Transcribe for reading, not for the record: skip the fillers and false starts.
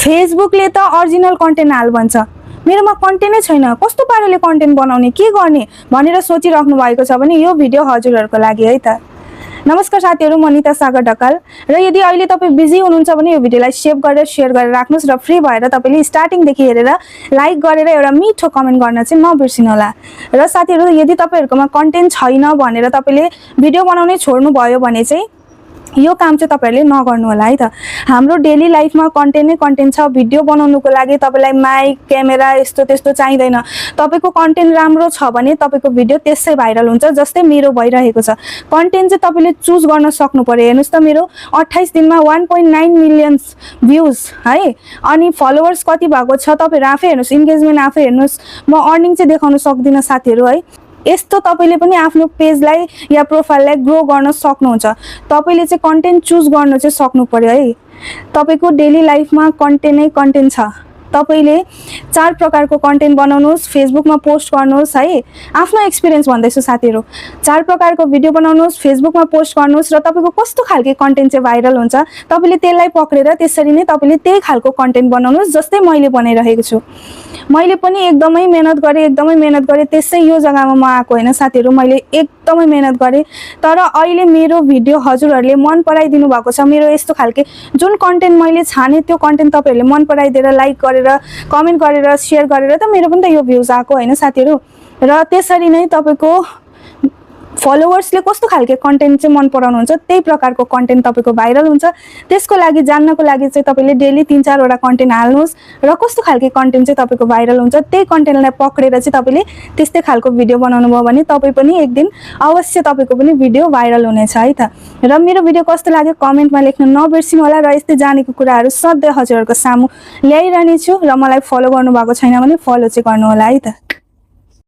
फेसबुकले त original content हाल भन्छ, मेरोमा कन्टेन्टै छैन, कस्तो पाराले कन्टेन्ट बनाउने, के गर्ने भनेर सोचिराख्नु भएको छ भने यो भिडियो हजुरहरूको लागि है त। नमस्कार साथीहरू, म निता सागर ढकाल र यदि अहिले तपाईँ बिजी हुनुहुन्छ भने यो भिडियोलाई सेभ गरेर सेयर गरेर राख्नुहोस् र फ्री भएर तपाईँले स्टार्टिङदेखि हेरेर लाइक गरेर एउटा मिठो कमेन्ट गर्न चाहिँ नबिर्सिनु होला। र साथीहरू, यदि तपाईँहरूकोमा कन्टेन्ट छैन भनेर तपाईँले भिडियो बनाउनै छोड्नु भयो भने चाहिँ यो काम चाहिँ तपाईहरुले नगर्नु होला है त। हाम्रो डेली लाइफमा कन्टेन्ट नै कन्टेन्ट छ। भिडियो बनाउनुको लागि तपाईलाई माइक क्यामेरा यस्तो त्यस्तो चाहिदैन। तपाईको कन्टेन्ट राम्रो छ भने तपाईको भिडियो त्यसै भाइरल हुन्छ, जस्तै मेरो भइरहेको छ। कन्टेन्ट चाहिँ तपाईले चुज गर्न सक्नु पर्यो। हेर्नुस् त, मेरो 28 दिनमा 1.9 मिलियन भ्युज है, अनि फलोवर्स कति भएको छ तपाईहरु आफै हेर्नुस्, इन्गेजमेन्ट आफै हेर्नुस्। म अर्निङ चाहिँ देखाउन सक्दिन साथीहरु है। यस्तो तपाईले पनि आफ्नो पेजलाई या प्रोफाइललाई ग्रो गर्न सक्नुहुन्छ। तपाईले चाहिँ कन्टेन्ट चुज गर्न चाहिँ सक्नु पर्यो है। तपाईको डेली लाइफमा कन्टेन्ट नै कन्टेन्ट छ। तपाईले 4 प्रकारको कन्टेन्ट बनाउनुस्, फेसबुकमा पोस्ट गर्नुस् है। आफ्नो एक्सपिरियन्स भन्दैछु साथीहरु। 4 प्रकारको भिडियो बनाउनुस्, फेसबुकमा पोस्ट गर्नुस् र तपाईको कस्तो खालको कन्टेन्ट चाहिँ भाइरल हुन्छ तपाईले त्यसलाई पक्रेर त्यसरी नै तपाईले त्यही खालको कन्टेन्ट बनाउनुस्, जस्तै मैले बनाइरहेको छु। मैले पनि एकदमै मेहनत गरे त्यसै यो जग्गामा म आएको हैन साथीहरु। मैले एकदमै मेहनत गरे, तर अहिले मेरो भिडियो हजुरहरुले मन पराइदिनु भएको छ। मेरो यस्तो खालके जुन कन्टेन्ट मैले छाने त्यो कन्टेन्ट तपाईहरुले मन पराइदिएर लाइक गरेर कमेन्ट गरेर शेयर गरेर त मेरो पनि त यो भ्युज आएको हैन साथीहरु। र त्यसरी नै तपाईको फलोवर्सले कस्तो खालके कन्टेन्ट चाहिँ मन पराउनुहुन्छ त्यही प्रकारको कन्टेन्ट तपाईको भाइरल हुन्छ। त्यसको लागि जान्नको लागि चाहिँ तपाईले डेली 3-4 वटा कन्टेन्ट हाल्नुस् र कस्तो खालके कन्टेन्ट चाहिँ तपाईको भाइरल हुन्छ त्यही कन्टेन्टलाई पक्रेर चाहिँ तपाईले त्यस्तै खालको भिडियो बनाउनु भयो भने तपाई पनि एक दिन अवश्य तपाईको पनि भिडियो भाइरल हुनेछ है त। र मेरो भिडियो कस्तो लाग्यो कमेन्टमा लेख्न नबिर्सिनु होला। र यस्तै जानेको कुराहरु सधैँ हजुरहरुको सामु ल्याइरहने छु। र मलाई फलो गर्नु भएको छैन भने फलो चाहिँ गर्नु होला है त।